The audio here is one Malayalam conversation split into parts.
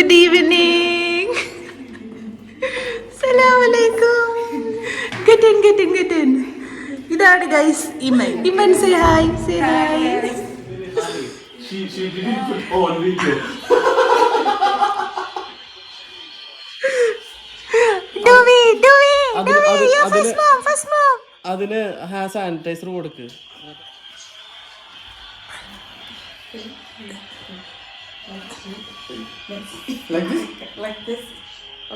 Good evening. Assalamualaikum. Get in. ഇതാണ് guys ഇമൻ. ഇമൻ say hi. Say hi. She didn't put on video. Do we? You first mom. അതിന് സാനിറ്റൈസർ കൊടുക്ക്. Like this.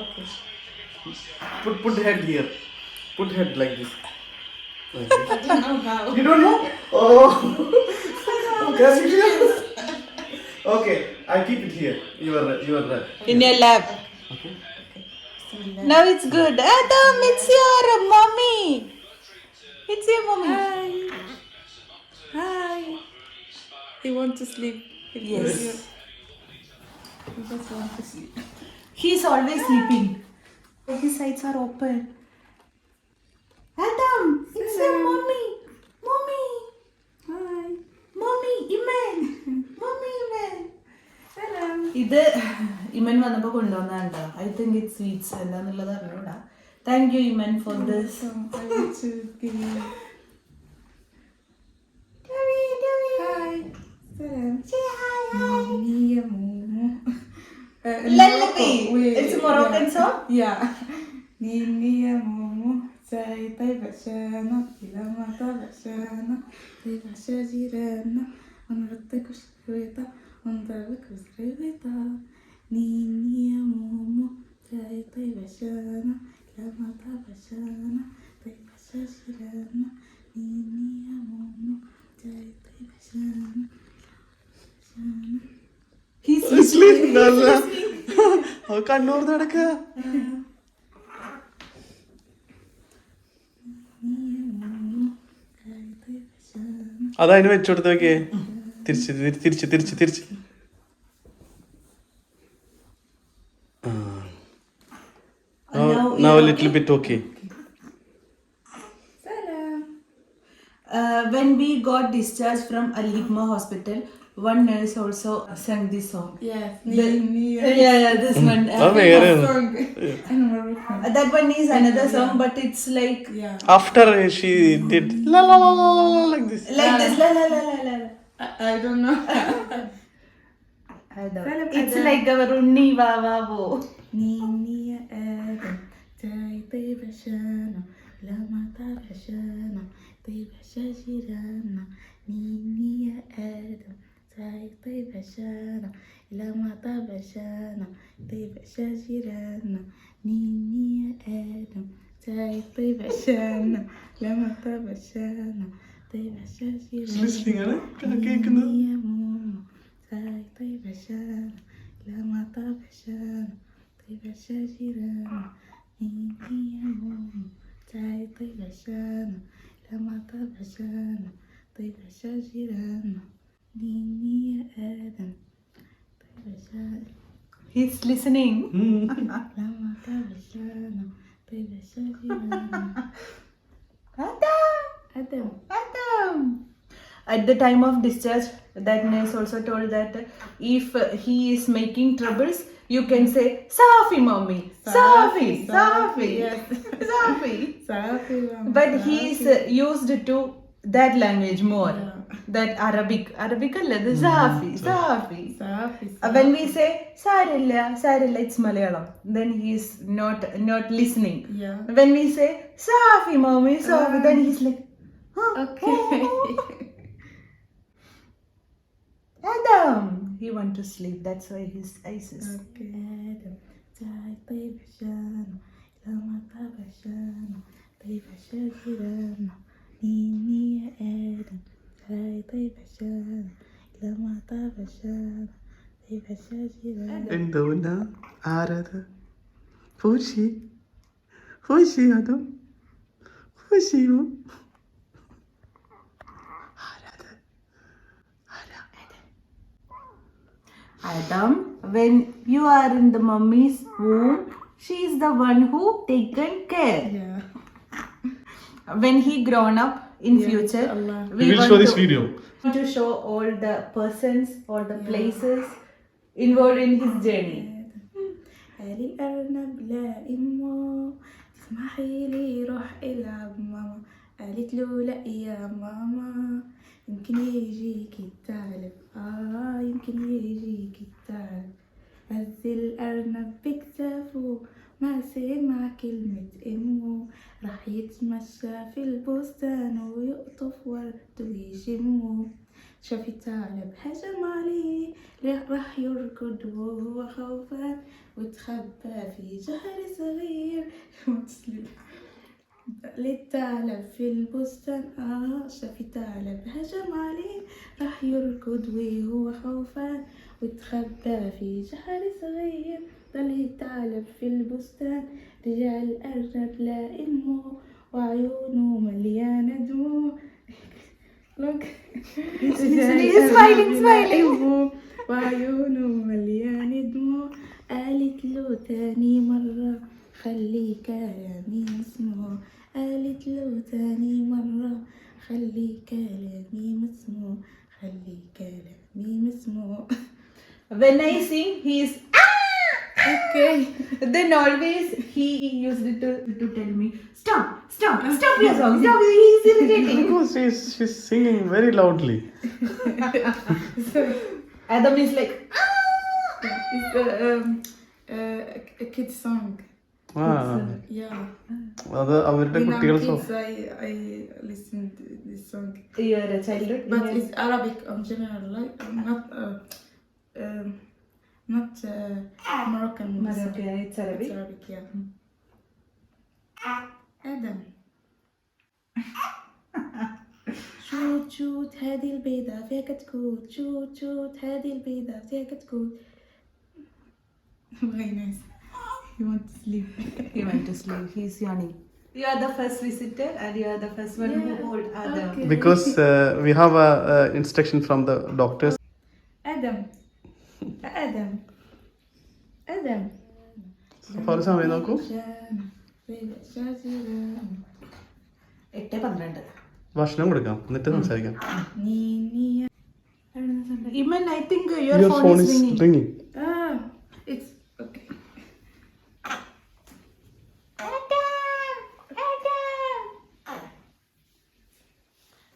Okay. Put head here. Put head like this. Like this. I don't know how. You don't know? Oh. Okay, I keep it here. You are In your lap. Okay. Now it's good. Adam, it's your mommy. It's your mommy. Hi. He wants to sleep. Yes. He just wants to sleep. He's always sleeping. His sides are open. Adam, it's your mommy. Mommy. Hi. Mommy, Iman. Mommy, Iman. Hello. ഇത് ഇമൻ വന്നപ്പോ കൊണ്ടുവന്നാണ്ടോ. ഐ തിങ്ക് ഇറ്റ് സ്വീറ്റ്സ് എന്താന്നുള്ളത് അറിഞ്ഞൂടാ. Thank you Iman for this. I want to give you. Hi. Salam. Nia Momo. Lullaby. It's a Moroccan song? Yeah. Nia Momo. Say tay bashana. Ilamata bashana. Tay bashajirana. Onratte kushrita. Onratte kushrita. Nia Momo. Say tay bashana. Ilamata bashana. Tay bashajirana. Nia Momo. Say tay bashana. He's Sleeping അല്ല. അവ കണ്ണൂർ നടക്ക. അതതിന് വെച്ചോടുത്ത് നോക്കിയേ. തിരിച്ച്. Now a little bit okay. Salam. When we got discharged from Al Hikma Hospital, one nurse also sang this song. Yes. Yeah, this one. Song. In Moroccan. That one is another song, but it's like Yeah. After she did la la la la la like this. this. La la la la la. I don't know. It's like our Unni va va wo. Ninia Adam, Jai Devashana, Lamata Vashana, Devashajirana, Ninia Adam, Jai Devashana, Lamata Vashana, Devashajirana, Ninia Adam, Jai Devashana, Lamata Vashana, Listening ആണ് കേൾക്കുന്നത്. Ninia Momo, Jai Devashana, Lamata Vashana. Devashajirana, Ninia Momo, Jai Devashana, Lamata Vashana, Devashajirana, Ninia Adam, Devashajirana, He's listening. Lamata Vashana, Devashajirana. Adam. At the time of discharge, that nurse also told that if he is making troubles, you can say Safi mommy, Safi. Yes. Safi. Safi, Mama, But Safi. he is used to that language more. Yeah. That Arabic alla the Safi. Safi. When we say Sarilla, it's Malayalam. Then he is not listening. Yeah. When we say Safi mommy, Safi, then he's like, huh? Okay. Adam, he want to sleep. That's why his eyes is. Okay. Adam, Jai Devashana, Lamata Vashana, Devashajirana, Ninia Adam, Jai Devashana, Lamata Vashana, Devashajirana. എന്തോന്നാ ആരത്? പൂശി അതും പൂശിയോ? Adam, when you are in the mummy's womb, she is the one who taken care. Yeah. When he grown up in future, Allah. We will show this video. to show all the persons, all the places involved in his journey. قال الأرنب لا إمه تسمحي لي روح العب ماما. قالت له لا يا ماما يمكن يجيك الثعلب يمكن يجيك الثعلب. هز الأرنب بكتافه ما سمع كلمة أمه راح يتمشى في البستان ويقطف ورد ويشمه. شاف الثعلب هجم عليه راح يركض وهو خوفان وتخبى في جهر صغير. للثعلب في البستان شاف الثعلب هجم عليه راح يركض وهو خوفان وتخبى في جهر صغير. ضل الثعلب في البستان رجع الأرنب لا أمه وعيونه مليانة دموع. Look. He's smiling. وعيونه مليانة دموع. قالت له تاني مرة خلي كلامي مسموع. قالت له تاني مرة خلي كلامي مسموع. خلي كلامي مسموع. When I sing, he is Okay. then always he used it to tell me stop your song, stop. He's irritating. Because she's singing very loudly. Adam is like It's a kid's song. Yeah. അത് അവരുടെ When I'm കുട്ടികൾ kids, I listen to this song. you are a childhood. But it's Arabic in general, like not Moroccan. Okay, it's Arabic. It's Arabic, yeah. Adam. شوت شوت هذه البيضة فيها كتكوت. شوت شوت هذه البيضة فيها كتكوت. Very nice. You want to sleep? He went to sleep. He's yawning. You are the first visitor and you are the first one who hold Adam. Okay. Because we have a instruction from the doctors. Adam. Adam. Adam. For സമയം നോക്കൂ. 8:12. ഭക്ഷണം കൊടുക്കാം എന്നിട്ട് സംസാരിക്കാം. Even I think your Your phone is ringing. It's okay.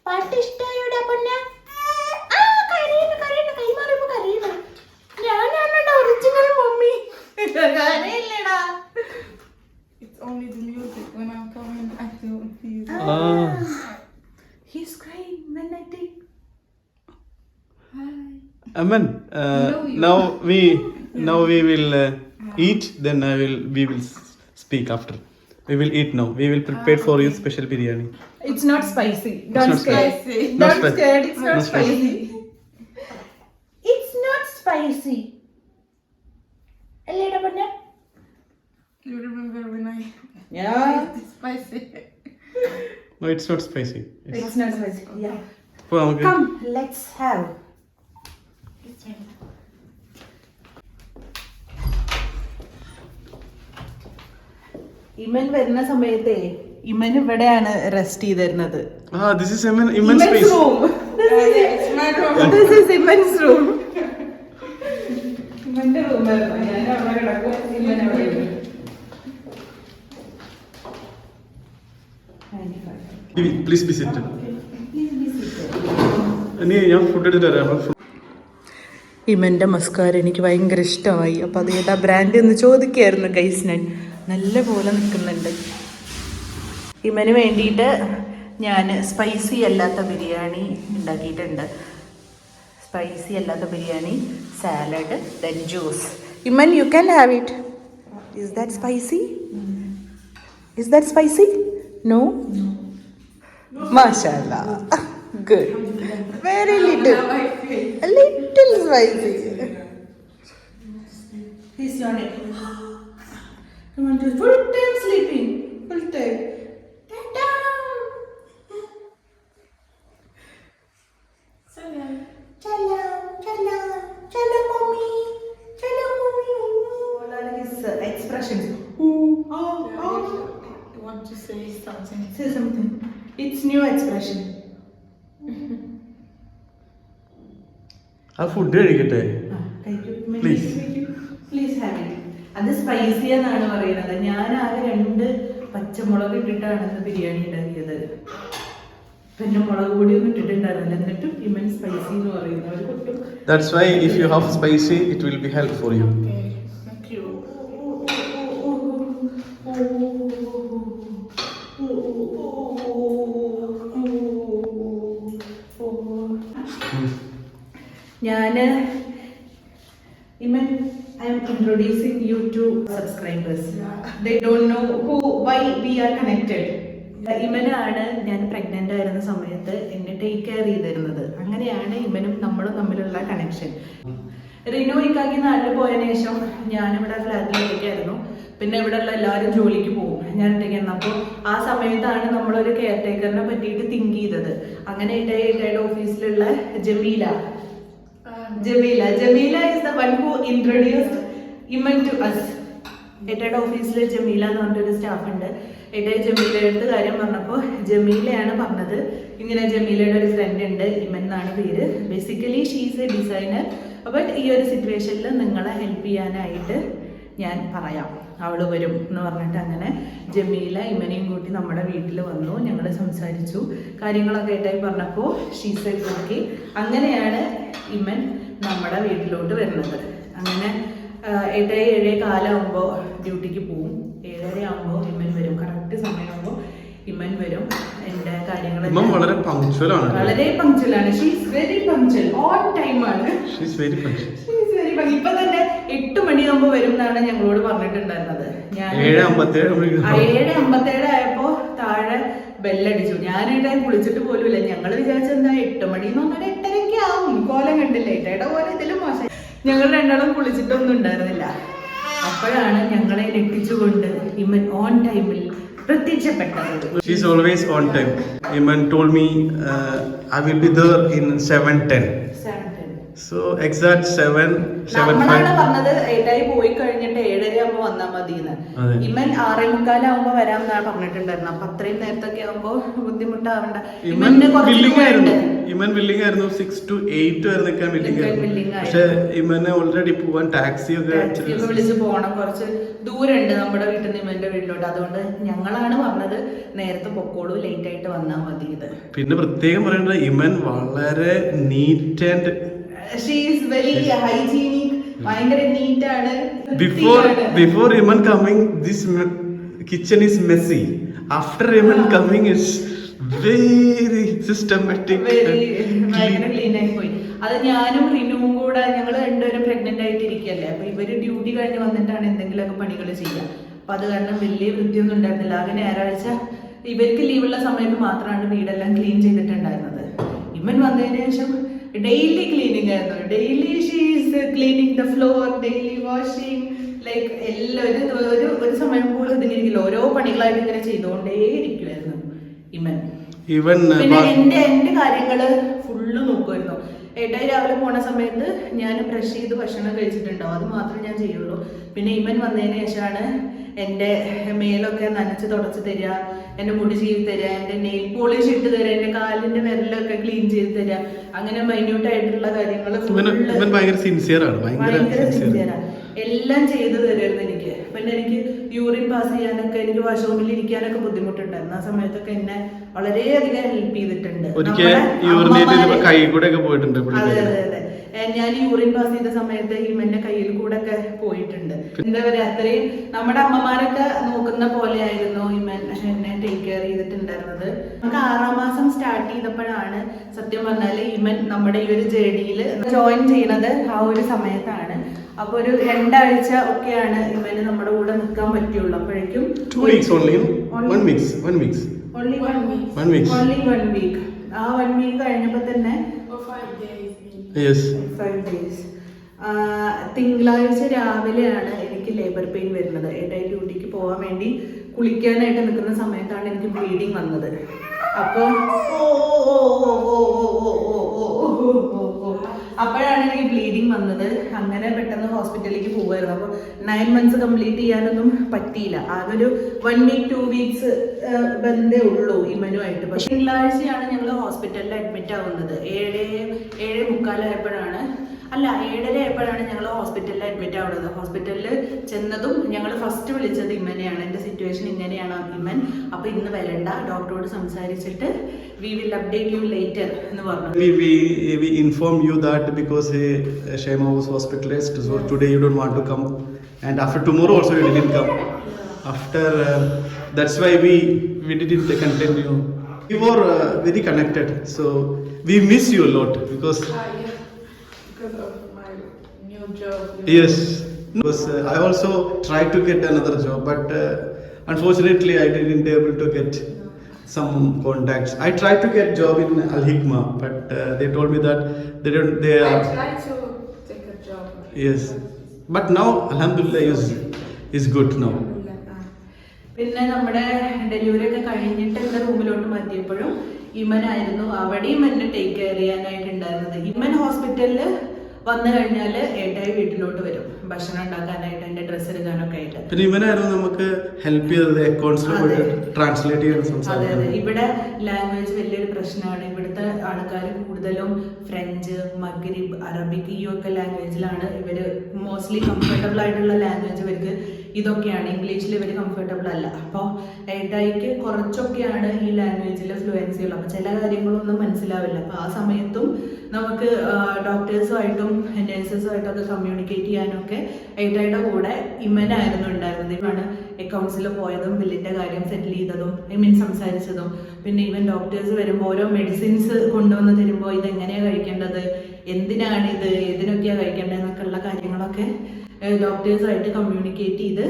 പാട്ട് ഇഷ്ടമായോടാ പൊന്ന? കരയുന്നു കൈമാറിയപ്പോ കരയുന്നു. ഞാനാണ് ഒറിജിനൽ മമ്മി. കരയില്ലടാ. It's only the music when I'm coming. I don't feel. He's crying when I think. Hi. Amen. Now we will eat. Then we will speak after. We will eat now. We will prepare for you special biryani. It's not spicy. Don't not scare. spicy. Not Don't spicy. scared. It's not Not spicy. spicy. It's not spicy. Alleda panna? You remember when I Yeah. it's spicy? No, it's not spicy. It's not spicy. Yeah. അപ്പോൾ നമുക്ക് Come, let's have. ഇമൻ വരുന്ന സമയത്തെ ഇമൻ ഇവിടെയാണ് റെസ്റ്റ് ചെയ്തിരുന്നത്. this is immense space. room. It's my room. This is Iman's room. ഇമന്റെ റൂമായിരുന്നു. ഞാൻ അവിടെ കിടക്കും, ഇമൻ അവിടെ ഇരിക്കും. Please be seated. ഞാൻ ഫുഡ് എടുത്ത് തരാം. ഇമന്റെ മസ്കാര എനിക്ക് ഭയങ്കര ഇഷ്ടമായി. അപ്പോൾ അത് ഏതാ ബ്രാൻഡ് എന്ന് ചോദിക്കായിരുന്നു ഗൈസ്. ഞാൻ നല്ല പോലെ നിൽക്കുന്നുണ്ട്. ഇമന് വേണ്ടിയിട്ട് ഞാൻ സ്പൈസി അല്ലാത്ത ബിരിയാണി ഉണ്ടാക്കിയിട്ടുണ്ട്. സ്പൈസി അല്ലാത്ത biryani, salad, then juice. Iman, you can have it. Is that spicy? Is that spicy? No. മാഷാല്ലാ, good. Very little, a little spicy. He's yawning. Come on, do full time sleeping. Full time. Ta-da! Salam. Chalo, chalo, chalo, mommy. Chalo, mommy. All are his expressions. Ooh, oh, oh. You want to say something? Say something. It's new expression. ആ ഫുഡ് കഴിക്കട്ടെ. Thank you. Please. Please have it. അത് സ്പൈസി എന്നാണ് പറയുന്നത്. ഞാൻ ആകെ 2 പച്ചമുളക് ഇട്ടിട്ടാണ് ഇന്ന് ബിരിയാണി ഉണ്ടാക്കിയത്. പിന്നെ മുളക് പൊടിയൊന്നും ഇട്ടിട്ടുണ്ടായിരുന്നില്ല. എന്നിട്ടും ഇമൻ സ്പൈസി എന്ന് പറയുന്നത് ഒരു കുട്ടും. That's why if you have spicy, it will be help for you. Thank you. Iman, I am introducing you to subscribers. They don't know why we are connected. ഇമനാണ് ഞാൻ പ്രഗ്നന്റ് ആയിരുന്ന സമയത്ത് എന്നെ ടേക്ക് കെയർ ചെയ്തിരുന്നത്. അങ്ങനെയാണ് ഇമനും നമ്മളും തമ്മിലുള്ള കണക്ഷൻ. റിനോ ഇക്കാക്കി നാട്ടിൽ പോയതിനു ശേഷം ഞാനിവിടെ ഫ്ലാറ്റിലേക്കായിരുന്നു. പിന്നെ ഇവിടെ ഉള്ള എല്ലാവരും ജോലിക്ക് പോകും, ഞാൻ ഒറ്റയ്ക്കായിരുന്നു. അപ്പോൾ ആ സമയത്താണ് നമ്മളൊരു കെയർ ടേക്കറിനെ പറ്റിയിട്ട് തിങ്ക് ചെയ്തത്. അങ്ങനെ ഇട്ടയുടെ ഓഫീസിലുള്ള Jameela is the one who introduced Iman to us. ഏട്ടയുടെ ഓഫീസിൽ ജമീല എന്ന് പറഞ്ഞിട്ടൊരു സ്റ്റാഫ് ഉണ്ട്. ഏട്ടയെ ജമീലയുടെ അടുത്ത് കാര്യം പറഞ്ഞപ്പോൾ ജമീലയാണ് പറഞ്ഞത്, ഇങ്ങനെ ജമീലയുടെ ഒരു ഫ്രണ്ട് ഉണ്ട്, ഇമൻ എന്നാണ് പേര്. Basically she's A designer. But ഈ ഒരു സിറ്റുവേഷനിൽ നിങ്ങളെ ഹെൽപ്പ് ചെയ്യാനായിട്ട് ഞാൻ പറയാം, അവൾ വരും എന്ന് പറഞ്ഞിട്ട് അങ്ങനെ ജമീല ഇമനെയും കൂട്ടി നമ്മുടെ വീട്ടിൽ വന്നു. ഞങ്ങൾ സംസാരിച്ചു, കാര്യങ്ങളൊക്കെ ഏട്ടായി പറഞ്ഞപ്പോൾ ഷീസ് എ ഓക്കെ. അങ്ങനെയാണ് ഇമൻ നമ്മുടെ വീട്ടിലോട്ട് വരുന്നത്. അങ്ങനെ ഏട്ടായി 7:15 ഡ്യൂട്ടിക്ക് പോവും. 7:30 ഇമൻ വരും. കറക്റ്റ് സമയമാകുമ്പോൾ ഇമൻ വരും. എൻ്റെ കാര്യങ്ങൾ വളരെ പങ്ക്ച്വലാണ്. വളരെ പങ്ക്ച്വലാണ്. She's very punctual. On time ആണ്. ഇപ്പൊ തന്നെ 8 മണിയാകുമ്പോ വരും എന്നാണ് ഞങ്ങളോട് പറഞ്ഞിട്ടുണ്ടായിരുന്നത്. ഞാൻ 7:57 ആയപ്പോ താഴെ ബെല്ലടിച്ചു. ഞാനിവിടെ കുളിച്ചിട്ട് പോലുമില്ല. ഞങ്ങൾ വിചാരിച്ചെന്താ 8 മണി എന്ന് പറഞ്ഞാൽ 8:30 ആവും. കോലം കണ്ടില്ല. ഏട്ടയുടെ പോലെ ഇതിലും മോശം. ഞങ്ങൾ രണ്ടാളും കുളിച്ചിട്ടൊന്നും ഉണ്ടായിരുന്നില്ല. അപ്പോഴാണ് ഞങ്ങളെ ഞെട്ടിച്ചുകൊണ്ട് ഇമൻ ഓൺ ടൈമിൽ പ്രത്യക്ഷപ്പെട്ടത്. She is always on time. Iman told me I will be there in 7:10. So exact 7:05 പറഞ്ഞത് ഏട്ടായി പോയി കഴിഞ്ഞിട്ട് 7:30 വന്നാൽ മതിയെന്ന്. ഇമൻ 6:45 വരാമെന്നാണ് പറഞ്ഞിട്ടുണ്ടായിരുന്നു. അപ്പൊ അത്രയും നേരത്തൊക്കെ ആവുമ്പോ ബുദ്ധിമുട്ടാവണ്ട. ഇമൻ വില്ലിംഗ് ആയിരുന്നു. 6 to 8 വരെ നിൽക്കാൻ വില്ലിംഗ് ആയിരുന്നു. പക്ഷെ ഇമനെ ഓൾറെഡി പോവാൻ ടാക്സി ഒക്കെ വിളിച്ച് പോകണം. കുറച്ച് ദൂരമുണ്ട് നമ്മുടെ വീട്ടിൽ നിന്ന് ഇമന്റെ വീട്ടിലോട്ട്. അതുകൊണ്ട് ഞങ്ങളാണ് പറഞ്ഞത് നേരത്തെ പൊക്കോളൂ, ലേറ്റ് ആയിട്ട് വന്നാൽ മതി. ഇത് പിന്നെ പ്രത്യേകം പറയേണ്ടത് ഇമൻ വളരെ neat and she is very hygienic. ഭയങ്കര നീറ്റ് ആണ്. Before Iman coming, this kitchen is messy. After Iman coming, is very systematic. ഭയങ്കര ക്ലീൻ ആയി പോയി. അത് ഞാനും റിനുവും കൂടെ ഞങ്ങൾ രണ്ടുപേരും പ്രഗ്നന്റ് ആയിട്ടിരിക്കല്ലേ. അപ്പൊ ഇവര് ഡ്യൂട്ടി കഴിഞ്ഞ് വന്നിട്ടാണ് എന്തെങ്കിലുമൊക്കെ പണികൾ ചെയ്യുക. അപ്പൊ അത് കാരണം വലിയ വൃത്തിയൊന്നും ഉണ്ടായിരുന്നില്ല. ആകെ ഞായറാഴ്ച ഇവർക്ക് ലീവുള്ള സമയത്ത് മാത്രമാണ് വീടെല്ലാം ക്ലീൻ ചെയ്തിട്ടുണ്ടായിരുന്നത്. ഇമൻ വന്നതിന് ശേഷം ഡെയിലി ക്ലീനിങ് ആയിരുന്നു. Daily she's cleaning the floor, daily washing, like എല്ലാം ഒരു സമയം പോലും ഇതിനിരിക്കില്ല. ഓരോ പണികളായിട്ട് ഇങ്ങനെ ചെയ്തുകൊണ്ടേ ഇരിക്കുമായിരുന്നു ഇമൻ. പിന്നെ എന്റെ കാര്യങ്ങള് ഫുള്ള് നോക്കുമായിരുന്നു. ഏട്ടായി രാവിലെ പോണ സമയത്ത് ഞാൻ ബ്രഷ് ചെയ്ത് ഭക്ഷണം കഴിച്ചിട്ടുണ്ടാവും, അത് മാത്രമേ ഞാൻ ചെയ്യുള്ളൂ. പിന്നെ ഇമൻ വന്നതിന് ശേഷമാണ് എൻ്റെ മേലൊക്കെ നനച്ച് തുടച്ച് തരിക, എൻ്റെ മുടി ചെയ്ത് തരിക, എൻ്റെ നെയിൽ പോളിഷ് ഇട്ട് തരിക, എൻ്റെ കാലിൻ്റെ വിരലൊക്കെ ക്ലീൻ ചെയ്ത് തരിക. അങ്ങനെ മൈന്യൂട്ട് ആയിട്ടുള്ള കാര്യങ്ങൾ ഭയങ്കര സിൻസിയറാണ്. എല്ലാം ചെയ്തു തരുമായിരുന്നു എനിക്ക്. പിന്നെ എനിക്ക് യൂറിൻ പാസ് ചെയ്യാനൊക്കെ, എനിക്ക് വാഷ്റൂമിൽ ഇരിക്കാനൊക്കെ ബുദ്ധിമുട്ടുണ്ടായിരുന്നു. ആ സമയത്തൊക്കെ എന്നെ വളരെയധികം ഹെൽപ്പ് ചെയ്തിട്ടുണ്ട്. അതെ അതെ അതെ. ഞാൻ യൂറിൻ പാസ് ചെയ്ത സമയത്ത് ഇമന്റെ കയ്യിൽ കൂടെ ഒക്കെ പോയിട്ടുണ്ട്. എന്താ പറയാ, അത്രയും നമ്മുടെ അമ്മമാരൊക്കെ നോക്കുന്ന പോലെ ആയിരുന്നു ഇമൻ എന്നെ ടേക്ക് കെയർ ചെയ്തിട്ടുണ്ടായിരുന്നത്. നമുക്ക് 6ാം മാസം സ്റ്റാർട്ട് ചെയ്തപ്പോഴാണ് സത്യം പറഞ്ഞാല് ഇമൻ നമ്മുടെ ഈ ഒരു ജേർണിയിൽ ജോയിൻ ചെയ്യുന്നത്. ആ ഒരു സമയത്താണ്. അപ്പൊ ഒരു 2 ആഴ്ച ഒക്കെയാണ് ഇവന് നമ്മുടെ കൂടെ നിൽക്കാൻ പറ്റുള്ളൂ. അപ്പോഴേക്കും 2 weeks only. 1 week. Only 1 week. ആ 1 week കഴിഞ്ഞപ്പോ തന്നെ 5 days. തിങ്കളാഴ്ച രാവിലെയാണ് എനിക്ക് ലേബർ പെയിൻ വരുന്നത്. ഏട്ടായി ഡ്യൂട്ടിക്ക് പോകാൻ വേണ്ടി കുളിക്കാനായിട്ട് നിൽക്കുന്ന സമയത്താണ് എനിക്ക് ബ്ലീഡിങ് വന്നത്. അപ്പോൾ അപ്പോഴാണ് എനിക്ക് ബ്ലീഡിങ് വന്നത്. അങ്ങനെ പെട്ടെന്ന് ഹോസ്പിറ്റലിലേക്ക് പോകുമായിരുന്നു. അപ്പോൾ 9 months കംപ്ലീറ്റ് ചെയ്യാനൊന്നും പറ്റിയില്ല. ആകെ ഒരു 1 week 2 weeks ബന്ധേ ഉള്ളൂ ഇമനുമായിട്ട്. പക്ഷെ തിങ്കളാഴ്ചയാണ് ഞങ്ങൾ ഹോസ്പിറ്റലിൽ അഡ്മിറ്റ് ആവുന്നത്. 7:45 ആയപ്പോഴാണ്, അല്ല 7:30 ആയപ്പോഴാണ് ഞങ്ങൾ ഹോസ്പിറ്റലിൽ അഡ്മിറ്റ് ആവുന്നത്. ഹോസ്പിറ്റലിൽ ചെന്നതും ഞങ്ങൾ ഫസ്റ്റ് വിളിച്ചത് ഇമ്മനെയാണ്. എൻ്റെ സിറ്റുവേഷൻ ഇങ്ങനെയാണ് ഇമ്മൻ, അപ്പോൾ ഇന്ന് വരണ്ട, ഡോക്ടറോട് സംസാരിച്ചിട്ട് we will update you later എന്ന് പറഞ്ഞു. We inform you that because Shema was hospitalized, so today you don't want to come, and after tomorrow also you didn't come. After that's why we didn't continue. We were very connected, so we miss you a lot because because of my new job. yes, because I also tried to get another job, but unfortunately I didn't able to get some contacts. I tried to get job in Al Hikma, but they told me that they I are tried to take a job. yes, but now Alhamdulillah is good now. പിന്നെ നമ്മുടെ ഡെലിവറി ഒക്കെ കഴിഞ്ഞിട്ട് എൻ്റെ റൂമിലോട്ട് മാറ്റിയപ്പോഴും ഇമ്മനായിരുന്നു അവിടെയും എന്നെ ടേക്ക് കെയർ ചെയ്യാനായിട്ടുണ്ടായിരുന്നത്. ഇമ്മൻ ഹോസ്പിറ്റലിൽ വന്നു കഴിഞ്ഞാൽ ഏട്ടായി വീട്ടിലോട്ട് വരും ഭക്ഷണം ഉണ്ടാക്കാനായിട്ട്, എൻ്റെ ഡ്രസ്സ് എടുക്കാനൊക്കെ ആയിട്ട്. പിന്നെ ഇവനായിരുന്നു നമുക്ക് ഹെൽപ്പ് ചെയ്തത്, അക്കൗണ്ട്സിൽ പോയിട്ട് ട്രാൻസ്ലേറ്റ് ചെയ്യാൻ അതെ സംസാരിക്കുന്നത്. അതെ, ഇവിടെ ലാംഗ്വേജ് വലിയൊരു പ്രശ്നമാണ്. ഇവിടുത്തെ ആൾക്കാർ കൂടുതലും ഫ്രഞ്ച്, മഗ്രിബ്, അറബിക് ഈ ഒക്കെ ലാംഗ്വേജിലാണ് ഇവർ മോസ്റ്റ്ലി കംഫർട്ടബിൾ ആയിട്ടുള്ള ലാംഗ്വേജ് ഇവർക്ക് ഇതൊക്കെയാണ്. ഇംഗ്ലീഷിൽ ഇവർ കംഫർട്ടബിൾ അല്ല. അപ്പോൾ ഏട്ടായിക്ക് കുറച്ചൊക്കെയാണ് ഈ ലാംഗ്വേജിൽ ഫ്ലുവൻസി ഉള്ളത്. അപ്പോൾ ചില കാര്യങ്ങളൊന്നും മനസ്സിലാവില്ല. അപ്പോൾ ആ സമയത്തും നമുക്ക് ഡോക്ടേഴ്സുമായിട്ടും നേഴ്സസുമായിട്ടൊക്കെ കമ്മ്യൂണിക്കേറ്റ് ചെയ്യാനൊക്കെ ഏട്ടായിയുടെ കൂടെ ഇമ്മനായിരുന്നു ഉണ്ടായിരുന്നത്. ഇവനാണ് അക്കൗണ്ട്സിൽ പോയതും ബില്ലിൻ്റെ കാര്യം സെറ്റിൽ ചെയ്തതും സംസാരിച്ചതും. പിന്നെ ഈവൻ ഡോക്ടേഴ്സ് വരുമ്പോൾ ഓരോ മെഡിസിൻസ് കൊണ്ടുവന്ന് തരുമ്പോൾ ഇതെങ്ങനെയാണ് കഴിക്കേണ്ടത്, എന്തിനാണ് ഇത്, ഏതിനൊക്കെയാണ് കഴിക്കേണ്ടതെന്നൊക്കെ ഉള്ള കാര്യങ്ങളൊക്കെ ഡോക്ടേഴ്സുമായിട്ട് കമ്മ്യൂണിക്കേറ്റ് ചെയ്ത്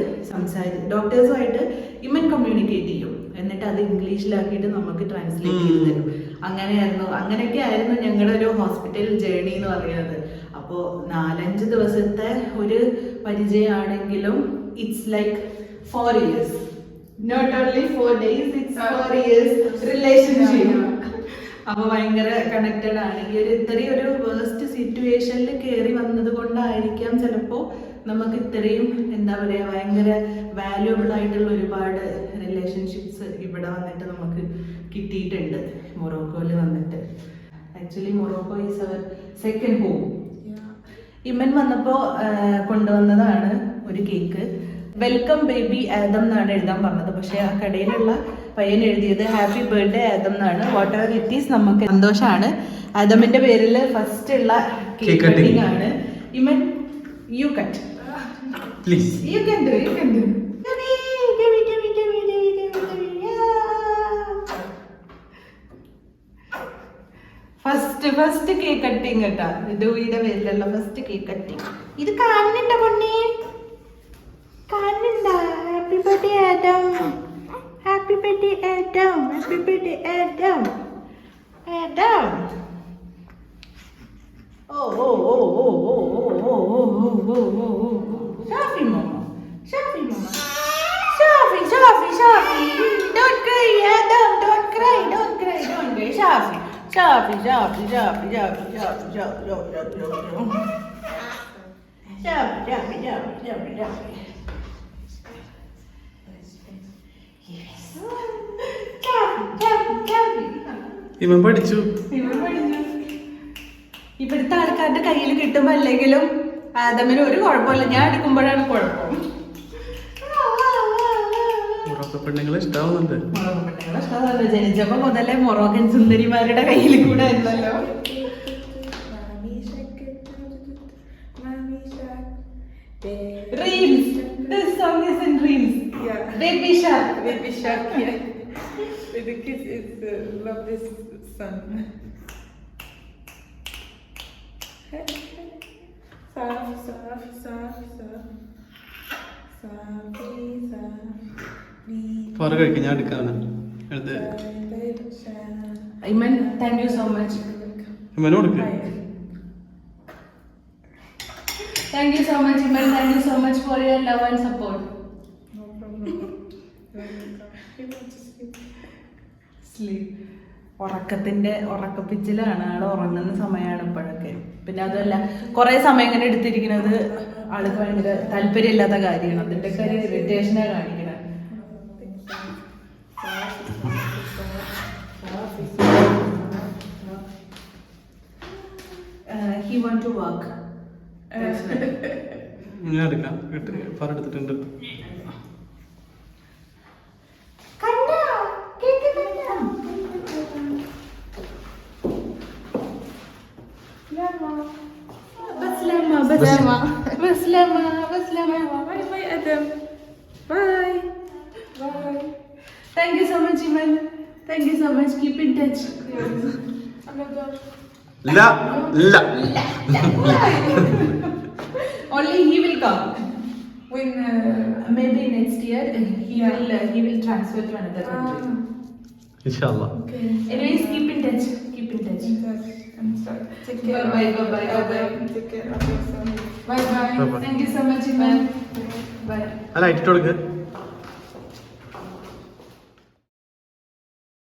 ഡോക്ടേഴ്സുമായിട്ട് ഇമ്മൻ കമ്മ്യൂണിക്കേറ്റ് ചെയ്യും. എന്നിട്ട് അത് ഇംഗ്ലീഷിലാക്കിയിട്ട് നമുക്ക് ട്രാൻസ്ലേറ്റ് ചെയ്ത് തരും. അങ്ങനെയൊക്കെ ആയിരുന്നു ഞങ്ങളുടെ ഒരു ഹോസ്പിറ്റൽ ജേർണി എന്ന് പറയുന്നത്. അപ്പോൾ 4-5 ദിവസത്തെ ഒരു പരിചയമാണെങ്കിലും it's like 4 years. Not only 4 days, it's 4 years relationship. അപ്പോൾ ഭയങ്കര കണക്റ്റഡ് ആണ്. ഈ ഇത്രയും ഒരു വേസ്റ്റ് സിറ്റുവേഷനിൽ കയറി വന്നത് കൊണ്ടായിരിക്കാം ചിലപ്പോൾ നമുക്ക് ഇത്രയും എന്താ പറയുക ഭയങ്കര വാല്യുബിൾ ആയിട്ടുള്ള ഒരുപാട് റിലേഷൻഷിപ്സ് ഇവിടെ വന്നിട്ട് നമുക്ക് കിട്ടിയിട്ടുണ്ട്. മൊറോക്കോയിൽ വന്നിട്ട് actually Morocco is our second home. ഇമ്മൻ വന്നപ്പോൾ കൊണ്ടുവന്നതാണ് ഒരു കേക്ക്. വെൽക്കം ബേബി ആദം എന്നാണ് എഴുതാൻ പറഞ്ഞത്. പക്ഷേ ആ കടയിലുള്ള പയ്യൻ എഴുതിയത് ഹാപ്പി ബർത്ത്ഡേ ആദം എന്നാണ്. വാട്ട് എവർ ഇറ്റ് ഈസ് നമുക്ക് സന്തോഷമാണ്. ആദമിന്റെ പേരിൽ ഫസ്റ്റ് ഉള്ള കേക്ക് കട്ടിംഗ് ആണ്. Iman you cut please. You can do. First cake cutting കേട്ടാ. ഡൂയിയുടെ പേരിലുള്ള ഫസ്റ്റ് കേക്ക് കട്ടിങ്. ഇത് കാണുന്നുണ്ട പൊണ്ണി, കാണുന്നുണ്ട. Happy birthday Adam, happy birthday Adam, happy birthday Adam, Adam. ഓ ഓ ഓ ഓ ഓ ഓ ഓ ഓ ഓ ഓ. Shafi mama, Shafi mama, Shafi, Shafi, Shafi. Don't cry, Adam. Don't cry, don't cry, don't cry. Shafi, Shafi, Shafi, Shafi, Shafi, Shafi, Shafi, Shafi, Shafi, Shafi. Yes. Shafi, Shafi, Shafi. ഇവൻ പഠിച്ചു. ഇവിടുത്തെ ആൾക്കാരുടെ കയ്യിൽ കിട്ടുമ്പോ അല്ലെങ്കിലും ആദമിന് ഒരു കുഴപ്പമില്ല. ഞാൻ എടുക്കുമ്പോഴാണ് കുഴപ്പം. പെണ്ണുങ്ങളെ ഇഷ്ടാവുന്നുണ്ട്. ജനിച്ചപ്പോ മുതലേ മൊറോക്കൻ സുന്ദരിമാരുടെ കയ്യിൽ കൂടെ ആയിരുന്നല്ലോ. Reels. This song is in Reels. Yeah. Baby Shark. Baby Shark, yeah. The kids love this song. Saf, saf, saf, saf. Safi, safi. Four കഴിക്കും, ഞാൻ എടുക്കാണ്. Iman, thank you so much. ഇവനോട് കൊടുക്ക്. Thank you so much, Iman. Thank you so much for your love and support. No problem. You want to sleep? Sleep. ഉറക്കപ്പിച്ചിലാണ്. ആള് ഉറങ്ങുന്ന സമയമാണ് ഇപ്പോഴൊക്കെ. പിന്നെ അതല്ല കുറെ സമയം ഇങ്ങനെ എടുത്തിരിക്കുന്നത് ആൾക്ക് ഭയങ്കര താല്പര്യമില്ലാത്ത കാര്യമാണ്. അതിന്റെ കാര്യം ഇറിറ്റേഷനാണ് കാണിക്കണത്. He want to work. ഞാൻ എടുക്കാം പറഞ്ഞെടുത്തിട്ടുണ്ട്. Thank you so much, Iman. Thank you so much. Keep in touch. La. Only he will come. When maybe next year he will transfer to another country. Inshallah. Okay. Anyways, keep in touch. Keep in touch. Take care. Bye bye. Take care of yourself. Bye bye. Bye-bye. Thank you so much, Iman. Bye. അല്ല ഇട്ടിട്ട് കൊടുക്ക്.